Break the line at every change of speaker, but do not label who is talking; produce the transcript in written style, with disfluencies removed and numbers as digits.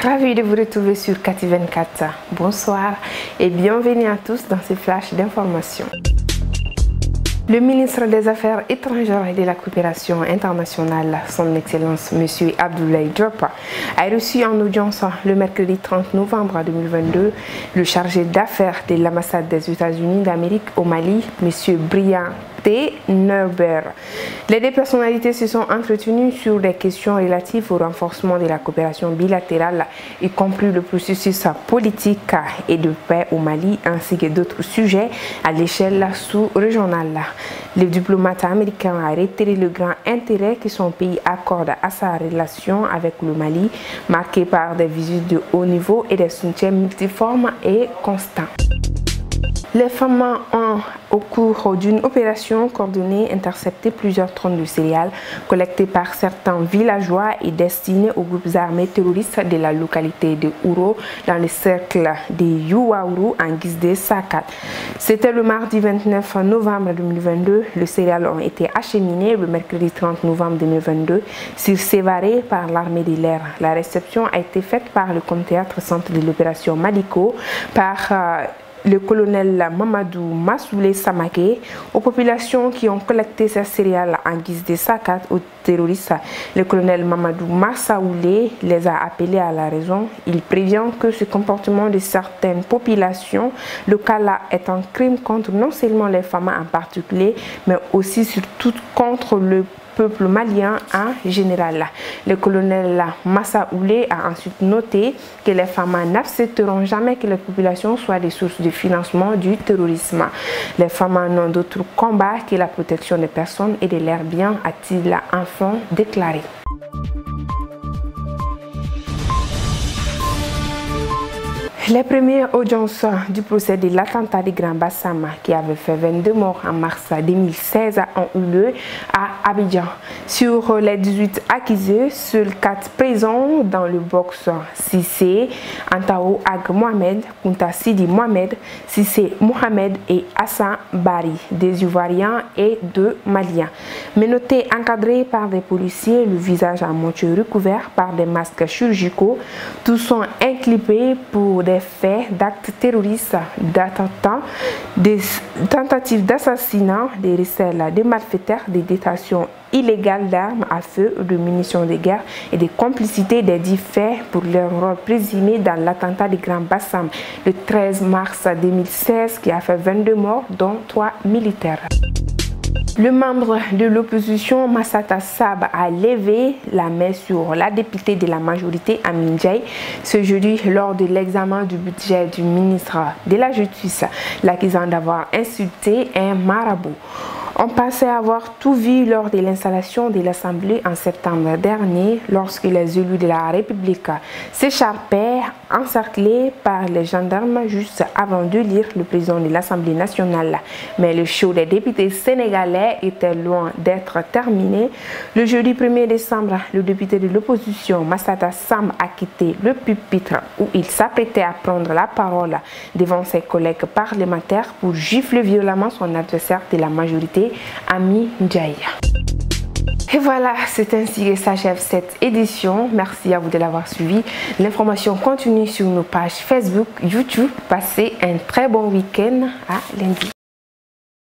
Ravi de vous retrouver sur Kati 24. Bonsoir et bienvenue à tous dans ce flash d'informations. Le ministre des Affaires étrangères et de la coopération internationale, son Excellence M. Abdoulaye Diop, a reçu en audience le mercredi 30 novembre 2022 le chargé d'affaires de l'ambassade des États-Unis d'Amérique au Mali, M. Brian Neubert. Les deux personnalités se sont entretenues sur des questions relatives au renforcement de la coopération bilatérale, y compris le processus politique et de paix au Mali, ainsi que d'autres sujets à l'échelle sous-régionale. Le diplomate américain a réitéré le grand intérêt que son pays accorde à sa relation avec le Mali, marquée par des visites de haut niveau et des soutiens multiformes et constants. Les femmes ont, au cours d'une opération coordonnée, intercepté plusieurs tonnes de céréales collectées par certains villageois et destinées aux groupes armés terroristes de la localité de Ouro, dans le cercle de Youaourou, en guise de saccades. C'était le mardi 29 novembre 2022. Les céréales ont été acheminées le mercredi 30 novembre 2022 sur Sévaré par l'armée de l'air. La réception a été faite par le Comté-Théâtre Centre de l'opération Madico, par le colonel Mamadou Massoulé Samaké, aux populations qui ont collecté ces céréales en guise de saccades aux terroristes. Le colonel Mamadou Massaoulé les a appelés à la raison. Il prévient que ce comportement de certaines populations locales est un crime contre non seulement les femmes en particulier, mais aussi surtout contre le peuple malien en général. Le colonel Massaoulé a ensuite noté que les femmes n'accepteront jamais que les populations soient des sources de financement du terrorisme. Les femmes n'ont d'autre combat que la protection des personnes et de leurs biens, a-t-il enfin déclaré. Les premières audiences du procès de l'attentat de Grand Bassam, qui avait fait 22 morts en mars 2016, ont eu lieu à Abidjan. Sur les 18 accusés, seuls 4 présents dans le box: Sissé Antao Ag Mohamed, Kunta Sidi Mohamed, Sissé Mohamed et Hassan Bari, des Ivoiriens et 2 Maliens. Menottés encadrés par des policiers, le visage à moitié recouvert par des masques chirurgicaux, tous sont inculpés pour des faits d'actes terroristes, d'attentats, des tentatives d'assassinat, des recels de malfaiteurs, des détentions illégales d'armes à feu, de munitions de guerre et des complicités des dits faits pour leur rôle présumé dans l'attentat de Grand Bassam le 13 mars 2016 qui a fait 22 morts, dont 3 militaires. Le membre de l'opposition Massata Sab a levé la main sur la députée de la majorité Amy Ndiaye ce jeudi lors de l'examen du budget du ministre de la Justice, l'accusant d'avoir insulté un marabout. On pensait avoir tout vu lors de l'installation de l'Assemblée en septembre dernier, lorsque les élus de la République s'écharpaient encerclés par les gendarmes juste avant de lire le président de l'Assemblée nationale. Mais le show des députés sénégalais était loin d'être terminé. Le jeudi 1er décembre, le député de l'opposition Massata Sam a quitté le pupitre où il s'apprêtait à prendre la parole devant ses collègues parlementaires pour gifler violemment son adversaire de la majorité, Amy Ndiaye. Et voilà, c'est ainsi que s'achève cette édition. Merci à vous de l'avoir suivi. L'information continue sur nos pages Facebook, YouTube. Passez un très bon week-end. À lundi.